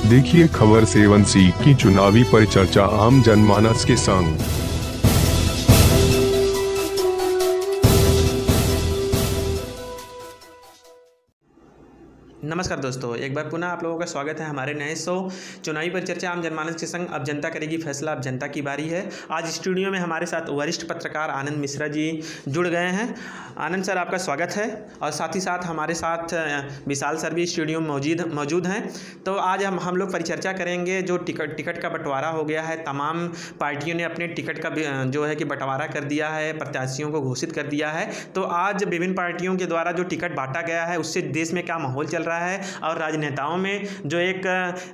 देखिए खबर 7C की चुनावी परिचर्चा आम जनमानस के संग। नमस्कार दोस्तों, एक बार पुनः आप लोगों का स्वागत है हमारे नए शो चुनावी परिचर्चा आम जनमानस के संग। अब जनता करेगी फैसला, अब जनता की बारी है। आज स्टूडियो में हमारे साथ वरिष्ठ पत्रकार आनंद मिश्रा जी जुड़ गए हैं। आनंद सर, आपका स्वागत है। और साथ ही साथ हमारे साथ विशाल सर भी स्टूडियो में मौजूद हैं। तो आज हम लोग परिचर्चा करेंगे जो टिकट का बंटवारा हो गया है। तमाम पार्टियों ने अपने टिकट का जो है कि बंटवारा कर दिया है, प्रत्याशियों को घोषित कर दिया है। तो आज विभिन्न पार्टियों के द्वारा जो टिकट बांटा गया है उससे देश में क्या माहौल चल रहा है और राजनेताओं में जो एक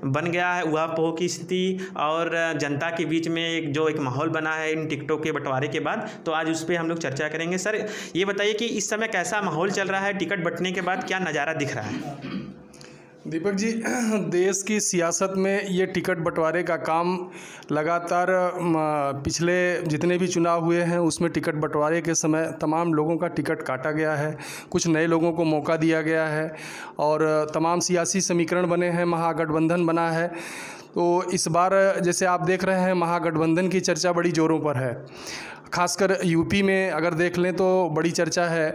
बन गया है उहापोह की स्थिति और जनता के बीच में एक माहौल बना है इन टिकटों के बंटवारे के बाद, तो आज उस पर हम लोग चर्चा करेंगे। सर, ये बताइए कि इस समय कैसा माहौल चल रहा है, टिकट बंटने के बाद क्या नज़ारा दिख रहा है? दीपक जी, देश की सियासत में ये टिकट बंटवारे का काम लगातार पिछले जितने भी चुनाव हुए हैं उसमें टिकट बंटवारे के समय तमाम लोगों का टिकट काटा गया है, कुछ नए लोगों को मौका दिया गया है और तमाम सियासी समीकरण बने हैं, महागठबंधन बना है। तो इस बार जैसे आप देख रहे हैं महागठबंधन की चर्चा बड़ी ज़ोरों पर है। खासकर यूपी में अगर देख लें तो बड़ी चर्चा है।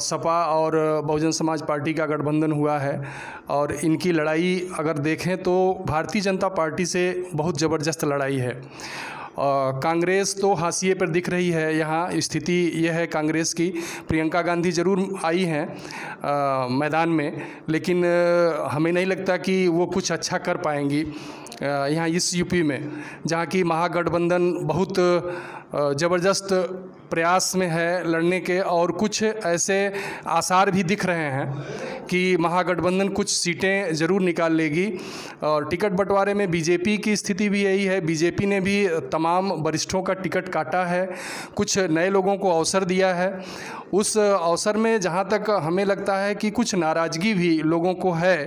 सपा और बहुजन समाज पार्टी का गठबंधन हुआ है और इनकी लड़ाई अगर देखें तो भारतीय जनता पार्टी से बहुत ज़बरदस्त लड़ाई है। कांग्रेस तो हाशिए पर दिख रही है। यहाँ स्थिति यह है कांग्रेस की, प्रियंका गांधी ज़रूर आई हैं मैदान में, लेकिन हमें नहीं लगता कि वो कुछ अच्छा कर पाएंगी यहाँ इस यूपी में, जहाँ की महागठबंधन बहुत ज़बरदस्त प्रयास में है लड़ने के और कुछ ऐसे आसार भी दिख रहे हैं कि महागठबंधन कुछ सीटें ज़रूर निकाल लेगी। और टिकट बंटवारे में बीजेपी की स्थिति भी यही है। बीजेपी ने भी तमाम वरिष्ठों का टिकट काटा है, कुछ नए लोगों को अवसर दिया है। उस अवसर में जहाँ तक हमें लगता है कि कुछ नाराज़गी भी लोगों को है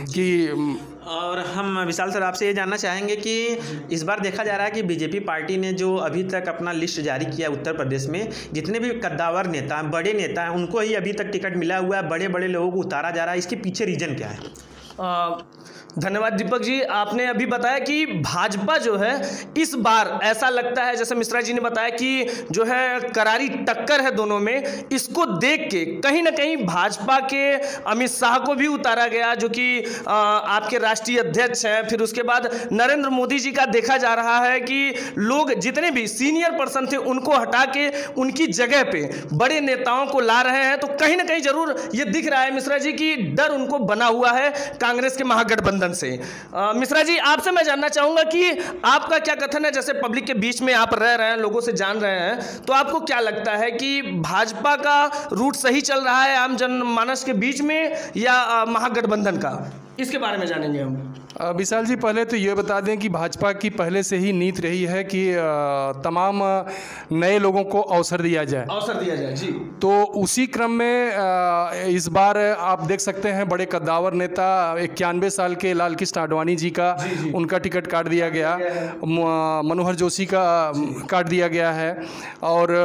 कि और हम विशाल सर आपसे ये जानना चाहेंगे कि इस बार देखा जा रहा है कि बीजेपी पार्टी ने जो अभी तक अपना लिस्ट जारी किया उत्तर प्रदेश में, जितने भी कद्दावर नेता हैं, बड़े नेता हैं, उनको ही अभी तक टिकट मिला हुआ है, बड़े बड़े लोगों को उतारा जा रहा है। इसके पीछे रीज़न क्या है? धन्यवाद दीपक जी। आपने अभी बताया कि भाजपा जो है इस बार ऐसा लगता है, जैसे मिश्रा जी ने बताया कि जो है करारी टक्कर है दोनों में। इसको देख के कहीं ना कहीं भाजपा के अमित शाह को भी उतारा गया, जो कि आपके राष्ट्रीय अध्यक्ष हैं। फिर उसके बाद नरेंद्र मोदी जी का देखा जा रहा है कि लोग जितने भी सीनियर पर्सन थे उनको हटा के उनकी जगह पे बड़े नेताओं को ला रहे हैं। तो कहीं ना कहीं जरूर ये दिख रहा है मिश्रा जी की डर उनको बना हुआ है कांग्रेस के महागठबंधन से। मिश्रा जी, आपसे मैं जानना चाहूंगा कि आपका क्या कथन है, जैसे पब्लिक के बीच में आप रह रहे हैं, लोगों से जान रहे हैं, तो आपको क्या लगता है कि भाजपा का रूट सही चल रहा है आम जनमानस के बीच में या महागठबंधन का? इसके बारे में जानेंगे हम। विशाल जी, पहले तो ये बता दें कि भाजपा की पहले से ही नीति रही है कि तमाम नए लोगों को अवसर दिया जाए जी। तो उसी क्रम में इस बार आप देख सकते हैं बड़े कद्दावर नेता 91 साल के लाल कृष्ण आडवाणी जी का उनका टिकट काट दिया गया, मनोहर जोशी का काट दिया गया है और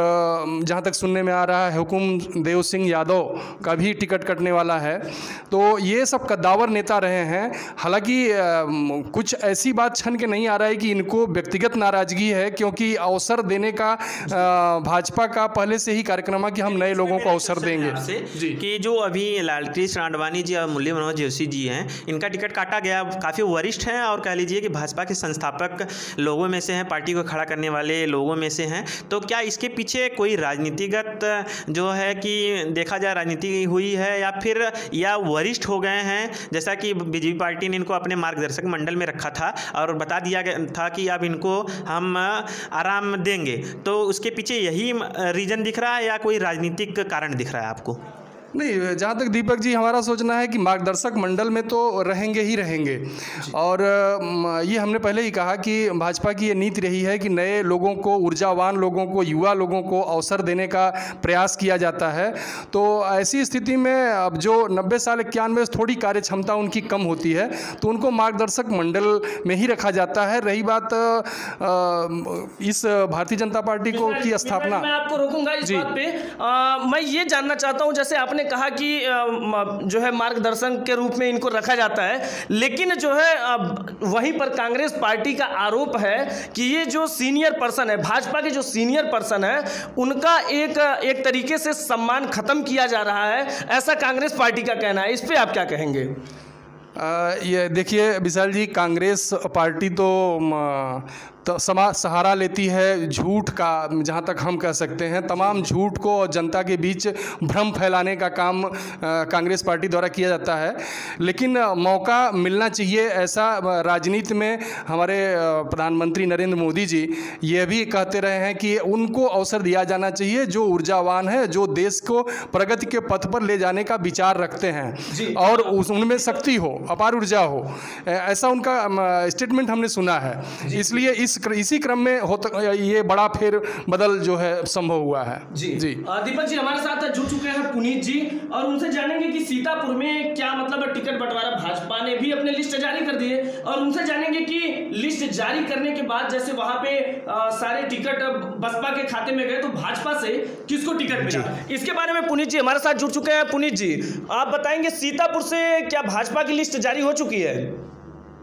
जहाँ तक सुनने में आ रहा है हुकुम देव सिंह यादव का भी टिकट कटने वाला है। तो ये सब कद्दावर नेता रहे हैं। हालांकि कुछ ऐसी बात छन के नहीं आ रहा है कि इनको व्यक्तिगत नाराजगी है, क्योंकि अवसर देने का भाजपा का पहले से ही कार्यक्रम है कि हम नए लोगों को अवसर देंगे जी। कि जो अभी लालकृष्ण आडवाणी जी और मुरली मनोहर जोशी जी हैं, इनका टिकट काटा गया। काफ़ी वरिष्ठ हैं और कह लीजिए कि भाजपा के संस्थापक लोगों में से हैं, पार्टी को खड़ा करने वाले लोगों में से हैं। तो क्या इसके पीछे कोई राजनीतिगत जो है कि देखा जाए राजनीति हुई है या वरिष्ठ हो गए हैं, जैसा कि बीजेपी पार्टी ने इनको अपने मार्गदर्शक मंडल में रखा था और बता दिया गया था कि अब इनको हम आराम देंगे? तो उसके पीछे यही रीजन दिख रहा है या कोई राजनीतिक कारण दिख रहा है आपको? नहीं, जहाँ तक दीपक जी हमारा सोचना है कि मार्गदर्शक मंडल में तो रहेंगे ही रहेंगे। और ये हमने पहले ही कहा कि भाजपा की ये नीति रही है कि नए लोगों को, ऊर्जावान लोगों को, युवा लोगों को अवसर देने का प्रयास किया जाता है। तो ऐसी स्थिति में अब जो 90 साल 91 थोड़ी कार्य क्षमता उनकी कम होती है तो उनको मार्गदर्शक मंडल में ही रखा जाता है। रही बात इस भारतीय जनता पार्टी को की स्थापना, मैं आपको रोकूंगा इस बात पे। मैं ये जानना चाहता हूँ, जैसे आपने आपने कहा कि जो है मार्गदर्शन के रूप में इनको रखा जाता है, लेकिन जो है वहीं पर कांग्रेस पार्टी का आरोप है कि ये जो सीनियर पर्सन है, भाजपा के जो सीनियर पर्सन है, उनका एक तरीके से सम्मान खत्म किया जा रहा है, ऐसा कांग्रेस पार्टी का कहना है। इस पे आप क्या कहेंगे? ये देखिए विशाल जी, कांग्रेस पार्टी तो सहारा लेती है झूठ का, जहाँ तक हम कह सकते हैं तमाम झूठ को जनता के बीच भ्रम फैलाने का काम कांग्रेस पार्टी द्वारा किया जाता है। लेकिन मौका मिलना चाहिए ऐसा राजनीति में। हमारे प्रधानमंत्री नरेंद्र मोदी जी ये भी कहते रहे हैं कि उनको अवसर दिया जाना चाहिए जो ऊर्जावान है, जो देश को प्रगति के पथ पर ले जाने का विचार रखते हैं और उनमें शक्ति हो, अपार ऊर्जा हो, ऐसा उनका स्टेटमेंट हमने सुना है। इसलिए इसी क्रम में ये बड़ा फेर बदल जो है संभव हुआ है। जी दीपक जी हमारे साथ जुड़ चुके हैं पुनीत जी, और उनसे जानेंगे कि सीतापुर में क्या मतलब टिकट बंटवारा, भाजपा ने भी अपने लिस्ट जारी कर दिए, और उनसे जानेंगे कि लिस्ट जारी करने के बाद जैसे वहां पे सारे टिकट बसपा के खाते में गए, तो भाजपा से किसको टिकट मिला, इसके बारे में पुनीत जी हमारे साथ जुड़ चुके हैं। पुनीत जी आप बताएंगे सीतापुर से क्या भाजपा की लिस्ट जारी हो चुकी है?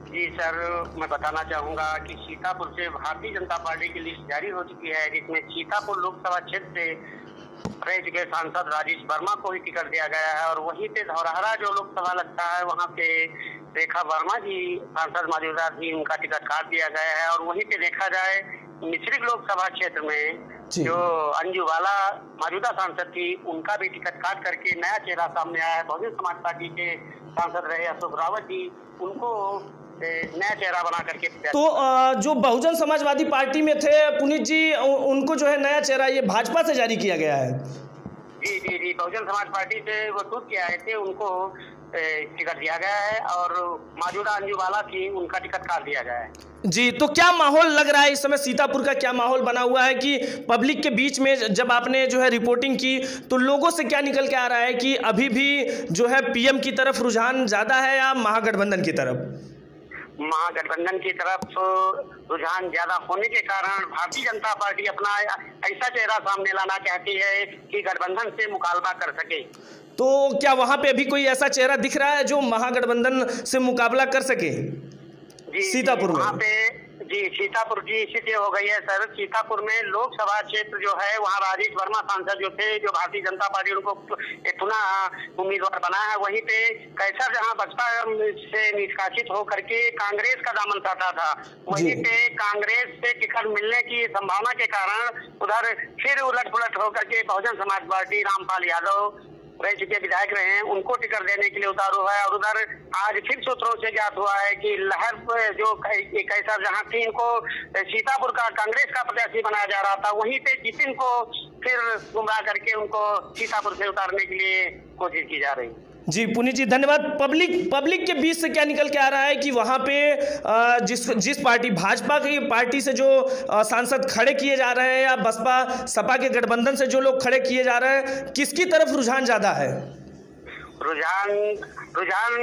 जी सर, मैं बताना चाहूंगा कि सीतापुर से भारतीय जनता पार्टी की लिस्ट जारी हो चुकी है, जिसमें सीतापुर लोकसभा क्षेत्र से रह चुके सांसद राजेश वर्मा को ही टिकट दिया गया है, और वहीं पे धौरहरा जो लोकसभा लगता है वहां पे रेखा वर्मा जी सांसद मौजूदा थी, उनका टिकट काट दिया गया है। और वहीं पे देखा जाए मिश्रिक लोकसभा क्षेत्र में जो अंजू बाला मौजूदा सांसद थी, उनका भी टिकट काट करके नया चेहरा सामने आया है। बहुजन समाज पार्टी के सांसद रहे अशोक रावत जी, उनको नया चेहरा बना करके, तो जो बहुजन समाजवादी पार्टी में थे पुनीत जी, उनको जो है नया चेहरा ये भाजपा से जारी किया गया है। जी बहुजन समाज पार्टी से वो टूट के आए थे, उनको टिकट दिया गया है, और मौजूदा अंजू बाला थी, उनका टिकट काट दिया गया है। जी, तो क्या माहौल लग रहा है इस समय सीतापुर का, क्या माहौल बना हुआ है कि पब्लिक के बीच में जब आपने जो है रिपोर्टिंग की तो लोगों से क्या निकल के आ रहा है कि अभी भी जो है पीएम की तरफ रुझान ज्यादा है या महागठबंधन की तरफ? महागठबंधन की तरफ रुझान ज्यादा होने के कारण भारतीय जनता पार्टी अपना ऐसा चेहरा सामने लाना चाहती है कि गठबंधन से मुकाबला कर सके। तो क्या वहां पे अभी कोई ऐसा चेहरा दिख रहा है जो महागठबंधन से मुकाबला कर सके सीतापुर में? वहाँ पे जी सीतापुर की स्थिति हो गई है सर। सीतापुर में लोकसभा क्षेत्र जो है वहाँ राजेश वर्मा सांसद जो थे, जो भारतीय जनता पार्टी उनको पुनः उम्मीदवार बना है, वहीं पे कैसर जहाँ बसपा से निष्कासित होकर के कांग्रेस का दामन साधा था, वहीं पे कांग्रेस से टिकट मिलने की संभावना के कारण उधर फिर उलट पुलट होकर के बहुजन समाज पार्टी रामपाल यादव रह चुके विधायक रहे हैं, उनको टिकट देने के लिए उतारू है। और उधर आज फिर सूत्रों से ज्ञात हुआ है कि लहर जो कैसर जहां थी, इनको सीतापुर का कांग्रेस का प्रत्याशी बनाया जा रहा था, वहीं पे जितिन को फिर गुमराह करके उनको सीतापुर से उतारने के लिए कोशिश की जा रही। जी पुनीत जी धन्यवाद। पब्लिक के बीच से क्या निकल के आ रहा है कि वहाँ पे जिस पार्टी भाजपा की पार्टी से जो सांसद खड़े किए जा रहे हैं या बसपा सपा के गठबंधन से जो लोग खड़े किए जा रहे हैं, किसकी तरफ रुझान ज़्यादा है? रुझान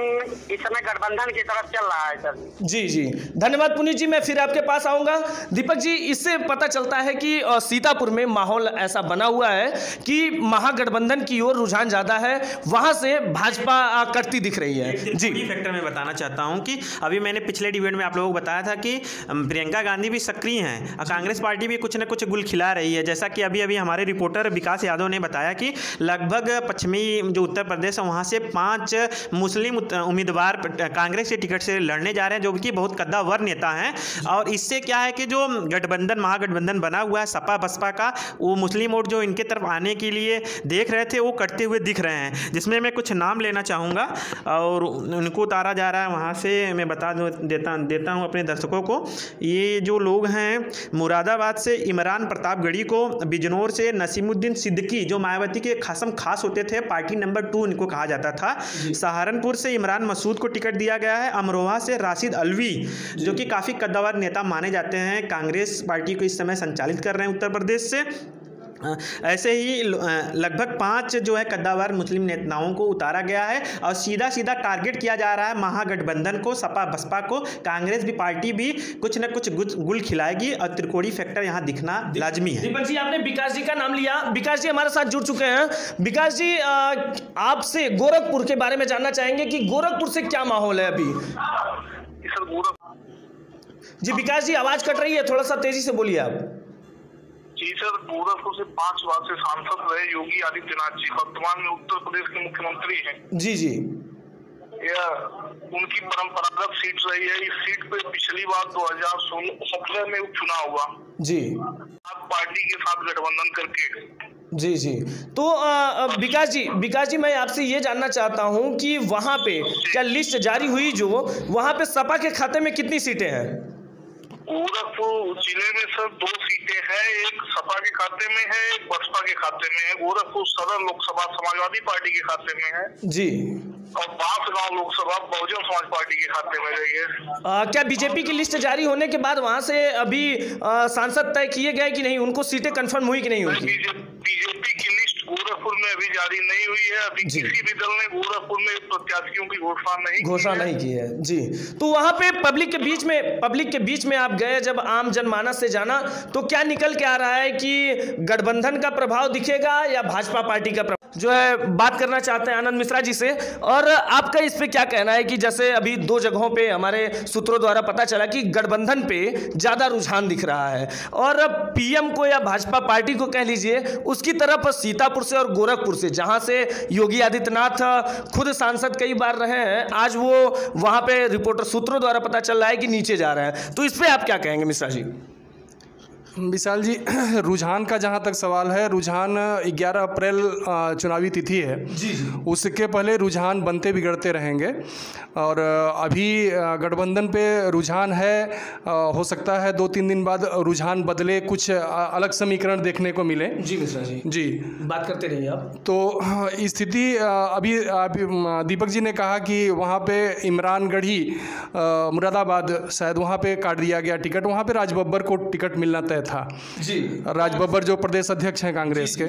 इस समय गठबंधन की तरफ चल रहा है सर। जी धन्यवाद पुनीत जी, मैं फिर आपके पास आऊँगा। दीपक जी, इससे पता चलता है कि सीतापुर में माहौल ऐसा बना हुआ है कि महागठबंधन की ओर रुझान ज़्यादा है, वहाँ से भाजपा कटती दिख रही है। जी फैक्टर मैं बताना चाहता हूँ कि अभी मैंने पिछले डिबेट में आप लोगों को बताया था कि प्रियंका गांधी भी सक्रिय हैं, कांग्रेस पार्टी भी कुछ न कुछ गुल खिला रही है। जैसा कि अभी हमारे रिपोर्टर विकास यादव ने बताया कि लगभग पश्चिमी जो उत्तर प्रदेश है वहाँ से 5 मुस्लिम उम्मीदवार कांग्रेस के टिकट से लड़ने जा रहे हैं, जो कि बहुत कद्दावर नेता हैं। और इससे क्या है कि जो गठबंधन महागठबंधन बना हुआ है सपा बसपा का, वो मुस्लिम वोट जो इनके तरफ आने के लिए देख रहे थे वो कटते हुए दिख रहे हैं, जिसमें मैं कुछ नाम लेना चाहूँगा और उनको उतारा जा रहा है। वहाँ से मैं बता देता हूँ अपने दर्शकों को, ये जो लोग हैं मुरादाबाद से इमरान प्रतापगढ़ी को, बिजनौर से नसीमुद्दीन सिद्दीकी जो मायावती के खासम खास होते थे, पार्टी नंबर 2 इनको कहा जाता था। सहारनपुर से इमरान मसूद को टिकट दिया गया है। अमरोहा से राशिद अलवी जो कि काफ़ी कद्दावर नेता माने जाते हैं, कांग्रेस पार्टी को इस समय संचालित कर रहे हैं उत्तर प्रदेश से। ऐसे ही लगभग 5 जो है कद्दावर मुस्लिम नेताओं को उतारा गया है और सीधा सीधा टारगेट किया जा रहा है महागठबंधन को, सपा बसपा को। कांग्रेस भी पार्टी भी कुछ न कुछ गुल खिलाएगी और त्रिकोणीय फैक्टर यहाँ दिखना लाजमी है। दीपक जी, आपने विकास जी का नाम लिया, विकास जी हमारे साथ जुड़ चुके हैं। विकास जी, आपसे गोरखपुर के बारे में जानना चाहेंगे कि गोरखपुर से क्या माहौल है अभी। जी विकास जी, आवाज कट रही है, थोड़ा सा तेजी से बोलिए आप। जी सर, गोरखपुर से 5 बार से सांसद रहे योगी आदित्यनाथ जी, वर्तमान में उत्तर प्रदेश के मुख्यमंत्री हैं। जी जी, यह उनकी परंपरागत सीट रही है। इस सीट पे पिछली बार 2017 में उपचुनाव हुआ जी, आप पार्टी के साथ गठबंधन करके। जी जी, तो विकास जी मैं आपसे ये जानना चाहता हूँ कि वहाँ पे क्या लिस्ट जारी हुई, जो वहाँ पे सपा के खाते में कितनी सीटें हैं? गोरखपुर जिले में सर 2 सीटें हैं, एक सपा के खाते में है, एक बसपा के खाते में है। गोरखपुर सदर लोकसभा समाजवादी पार्टी के खाते में है जी, और बांसगांव लोकसभा बहुजन समाज पार्टी के खाते में रही है। क्या बीजेपी की लिस्ट जारी होने के बाद वहां से अभी सांसद तय किए गए कि नहीं, उनको सीटें कंफर्म हुई कि नहीं हुई? बीजेपी की लिस्ट गोरखपुर में अभी जारी नहीं हुई है। अभी किसी भी दल ने गोरखपुर में प्रत्याशियों की घोषणा नहीं की है जी। तो वहां पे पब्लिक के बीच में आप गए, जब आम जनमानस से जाना, तो क्या निकल के आ रहा है कि गठबंधन का प्रभाव दिखेगा या भाजपा पार्टी का प्रभाव? जो है बात करना चाहते हैं आनंद मिश्रा जी से, और आपका इस पे क्या कहना है कि जैसे अभी 2 जगहों पे हमारे सूत्रों द्वारा पता चला कि गठबंधन पे ज्यादा रुझान दिख रहा है, और पीएम को या भाजपा पार्टी को कह लीजिए उसकी तरफ सीतापुर से और गोरखपुर से, जहां से योगी आदित्यनाथ खुद सांसद कई बार रहे हैं, आज वो वहां पे रिपोर्टर सूत्रों द्वारा पता चल रहा है कि नीचे जा रहे हैं। तो इस पे आप क्या कहेंगे मिश्रा जी? विशाल जी, रुझान का जहाँ तक सवाल है, रुझान 11 अप्रैल चुनावी तिथि है जी, उसके पहले रुझान बनते बिगड़ते रहेंगे, और अभी गठबंधन पे रुझान है। हो सकता है 2-3 दिन बाद रुझान बदले, कुछ अलग समीकरण देखने को मिले। जी मिश्रा जी, जी बात करते रहिए आप। तो स्थिति अभी दीपक जी ने कहा कि वहाँ पे इमरानगढ़ी मुरादाबाद शायद वहाँ पे काट दिया गया टिकट, वहाँ पे राज बब्बर को टिकट मिलना तय था जी। राज बब्बर जो प्रदेश अध्यक्ष हैं कांग्रेस के,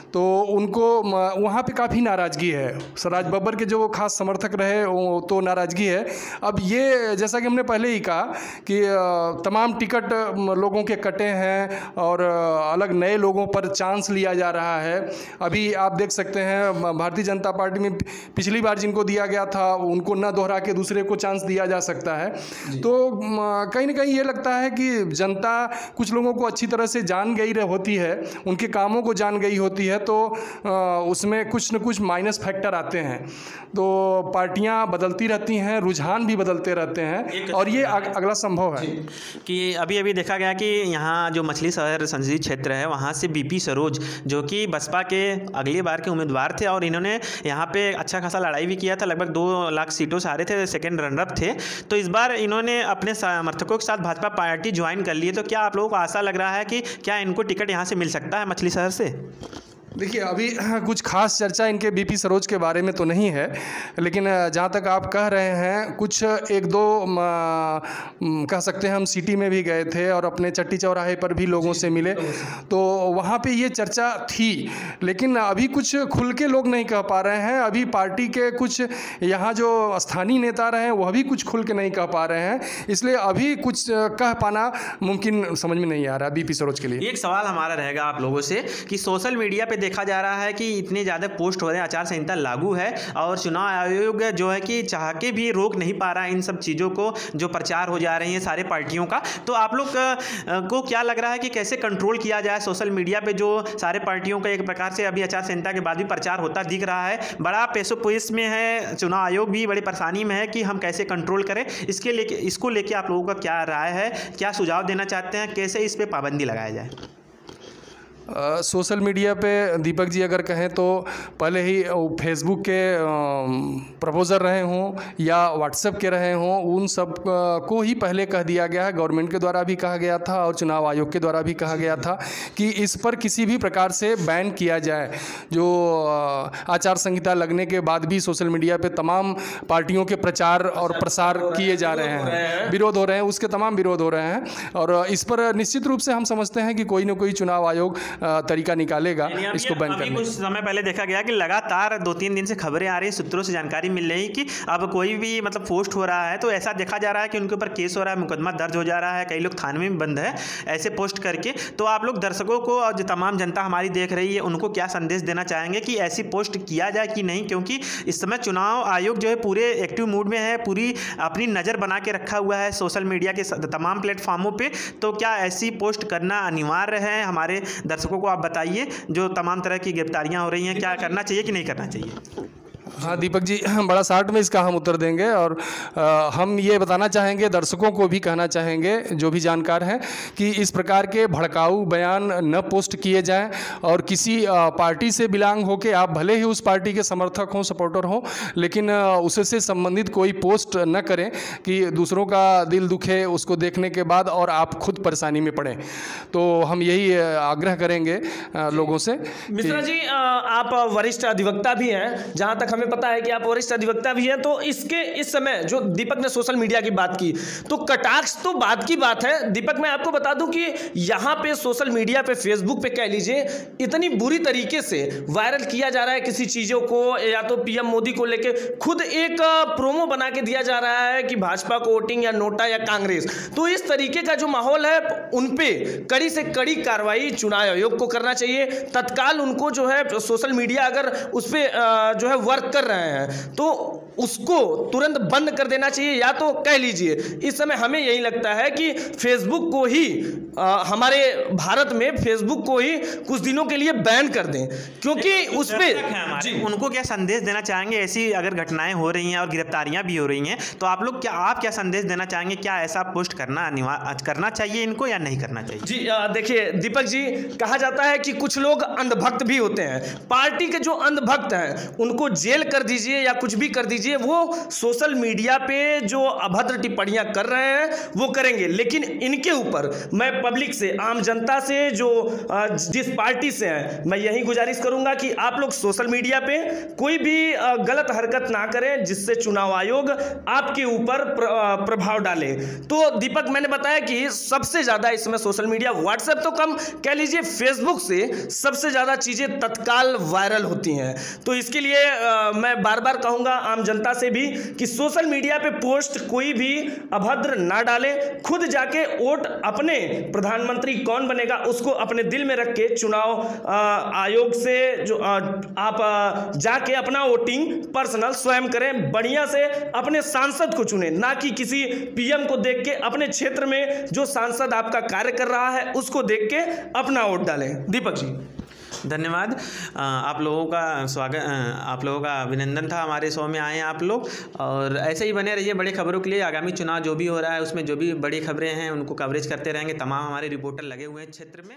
तो उनको वहाँ पे काफ़ी नाराज़गी है। राज बब्बर के जो खास समर्थक रहे वो तो नाराज़गी है। अब ये जैसा कि हमने पहले ही कहा कि तमाम टिकट लोगों के कटे हैं और अलग नए लोगों पर चांस लिया जा रहा है। अभी आप देख सकते हैं भारतीय जनता पार्टी में पिछली बार जिनको दिया गया था उनको न दोहरा के दूसरे को चांस दिया जा सकता है। तो कहीं ना कहीं ये लगता है कि जनता कुछ लोगों को अच्छी तरह से जान गई होती है, उनके कामों को जान गई होती है, तो उसमें कुछ न कुछ माइनस फैक्टर आते हैं। तो पार्टियां बदलती रहती हैं, रुझान भी बदलते रहते हैं, और ये अगला संभव है कि अभी देखा गया कि यहाँ जो मछली शहर संसदीय क्षेत्र है वहाँ से बीपी सरोज जो कि बसपा के अगली बार के उम्मीदवार थे, और इन्होंने यहाँ पे अच्छा खासा लड़ाई भी किया था, लगभग 2 लाख सीटों से आ रहे थे, सेकेंड रनर थे। तो इस बार इन्होंने अपने समर्थकों के साथ भाजपा पार्टी ज्वाइन कर ली है। तो क्या आप लोगों को आशा लग रहा है कि क्या इनको टिकट यहाँ से मिल सकता है मछली शहर से? देखिए, अभी कुछ खास चर्चा इनके बीपी सरोज के बारे में तो नहीं है, लेकिन जहाँ तक आप कह रहे हैं कुछ 1-2 कह सकते हैं हम सिटी में भी गए थे और अपने चट्टी चौराहे पर भी लोगों से मिले, तो वहाँ पे ये चर्चा थी। लेकिन अभी कुछ खुल के लोग नहीं कह पा रहे हैं। अभी पार्टी के कुछ यहाँ जो स्थानीय नेता रहे हैं वह भी कुछ खुल के नहीं कह पा रहे हैं, इसलिए अभी कुछ कह पाना मुमकिन समझ में नहीं आ रहा बीपी सरोज के लिए। एक सवाल हमारा रहेगा आप लोगों से कि सोशल मीडिया पे देखा जा रहा है कि इतने ज़्यादा पोस्ट हो रहे हैं, आचार संहिता लागू है और चुनाव आयोग जो है कि चाह के भी रोक नहीं पा रहा है इन सब चीज़ों को जो प्रचार हो जा रही हैं सारे पार्टियों का। तो आप लोग को क्या लग रहा है कि कैसे कंट्रोल किया जाए सोशल मीडिया पे जो सारे पार्टियों का एक प्रकार से अभी आचार संहिता के बाद भी प्रचार होता दिख रहा है? बड़ा पेशोपेश में है, चुनाव आयोग भी बड़ी परेशानी में है कि हम कैसे कंट्रोल करें। इसको लेके आप लोगों का क्या राय है, क्या सुझाव देना चाहते हैं, कैसे इस पर पाबंदी लगाया जाए? सोशल मीडिया पे दीपक जी अगर कहें तो पहले ही फेसबुक के प्रपोजर रहे हों या व्हाट्सएप के रहे हों, उन सब को ही पहले कह दिया गया है। गवर्नमेंट के द्वारा भी कहा गया था और चुनाव आयोग के द्वारा भी कहा गया था कि इस पर किसी भी प्रकार से बैन किया जाए। जो आचार संहिता लगने के बाद भी सोशल मीडिया पे तमाम पार्टियों के प्रचार और प्रसार किए जा रहे हैं, विरोध हो रहे हैं, उसके तमाम विरोध हो रहे हैं, और इस पर निश्चित रूप से हम समझते हैं कि कोई ना कोई चुनाव आयोग तरीका निकालेगा इसको बैन अभी करने कुछ समय पहले देखा गया कि लगातार 2-3 दिन से खबरें आ रही हैं, सूत्रों से जानकारी मिल रही कि अब कोई भी मतलब पोस्ट हो रहा है तो ऐसा देखा जा रहा है कि उनके ऊपर केस हो रहा है, मुकदमा दर्ज हो जा रहा है, कई लोग थाने में भी बंद है ऐसे पोस्ट करके। तो आप लोग दर्शकों को और जो तमाम जनता हमारी देख रही है उनको क्या संदेश देना चाहेंगे कि ऐसी पोस्ट किया जाए कि नहीं, क्योंकि इस समय चुनाव आयोग जो है पूरे एक्टिव मूड में है, पूरी अपनी नज़र बना के रखा हुआ है सोशल मीडिया के तमाम प्लेटफॉर्मों पे। तो क्या ऐसी पोस्ट करना अनिवार्य है? हमारे दर्शकों को आप बताइए, जो तमाम तरह की गिरफ्तारियां हो रही हैं, क्या करना चाहिए कि नहीं करना चाहिए? हाँ दीपक जी, बड़ा शार्ट में इसका हम उत्तर देंगे और हम ये बताना चाहेंगे, दर्शकों को भी कहना चाहेंगे जो भी जानकार हैं कि इस प्रकार के भड़काऊ बयान न पोस्ट किए जाएं और किसी पार्टी से बिलोंग होकर आप भले ही उस पार्टी के समर्थक हों, सपोर्टर हों, लेकिन उससे संबंधित कोई पोस्ट न करें कि दूसरों का दिल दुखे उसको देखने के बाद और आप खुद परेशानी में पड़ें। तो हम यही आग्रह करेंगे लोगों से। मिश्रा जी, आप वरिष्ठ अधिवक्ता भी हैं, जहाँ तक हमें पता है कि आप वरिष्ठ अधिवक्ता भी हैं, तो इसके इस समय जो दीपक ने सोशल मीडिया की बात की तो कटाक्ष तो बात की बात है। दीपक, मैं आपको बता दूं कि यहाँ पे सोशल मीडिया पे, फेसबुक पे कह लीजिए, इतनी बुरी तरीके से वायरल किया जा रहा है किसी चीज़ों को, या तो पीएम मोदी को लेके खुद एक प्रोमो बना के दिया जा रहा है कि भाजपा को वोटिंग या नोटा या कांग्रेस। तो इस तरीके का जो माहौल है उन पे कड़ी से कड़ी कार्रवाई चुनाव आयोग को करना चाहिए। तत्काल उनको जो है सोशल मीडिया अगर उस पर जो है वर्क कर रहे हैं तो उसको तुरंत बंद कर देना चाहिए, या तो कह लीजिए इस समय हमें यही लगता है कि फेसबुक को ही हमारे भारत में फेसबुक को ही कुछ दिनों के लिए बैन कर दें, क्योंकि उस पर उनको क्या संदेश देना चाहेंगे? ऐसी अगर घटनाएं हो रही हैं और गिरफ्तारियां भी हो रही हैं तो आप क्या संदेश देना चाहेंगे? क्या ऐसा पोस्ट करना चाहिए इनको या नहीं करना चाहिए? जी देखिए दीपक जी, कहा जाता है कि कुछ लोग अंधभक्त भी होते हैं। पार्टी के जो अंधभक्त हैं उनको जेल कर दीजिए या कुछ भी कर दीजिए, वो सोशल मीडिया पे जो अभद्र टिप्पणियां कर रहे हैं वो करेंगे, लेकिन इनके ऊपर मैं पब्लिक से, आम जनता से, जो जिस पार्टी से है, मैं यही गुजारिश करूंगा कि आप लोग सोशल मीडिया पे कोई भी गलत हरकत ना करें जिससे चुनाव आयोग आपके ऊपर प्रभाव डाले। तो दीपक, मैंने बताया कि सबसे ज्यादा इसमें सोशल मीडिया, व्हाट्सएप तो कम कह लीजिए, फेसबुक से सबसे ज्यादा चीजें तत्काल वायरल होती हैं। तो इसके लिए मैं बार बार कहूंगा आम जनता से भी कि सोशल मीडिया पे पोस्ट कोई भी अभद्र ना डाले, खुद जाके वोट अपने प्रधानमंत्री कौन बनेगा उसको अपने दिल में रख के चुनाव आयोग से जो आप जाके अपना वोटिंग पर्सनल स्वयं करें, बढ़िया से अपने सांसद को चुने, ना कि किसी पीएम को देख के। अपने क्षेत्र में जो सांसद आपका कार्य कर रहा है उसको देख के अपना वोट डालें। दीपक जी धन्यवाद। आप लोगों का स्वागत, आप लोगों का अभिनंदन था, हमारे शो में आए हैं आप लोग, और ऐसे ही बने रहिए बड़े खबरों के लिए। आगामी चुनाव जो भी हो रहा है उसमें जो भी बड़ी खबरें हैं उनको कवरेज करते रहेंगे। तमाम हमारे रिपोर्टर लगे हुए हैं क्षेत्र में।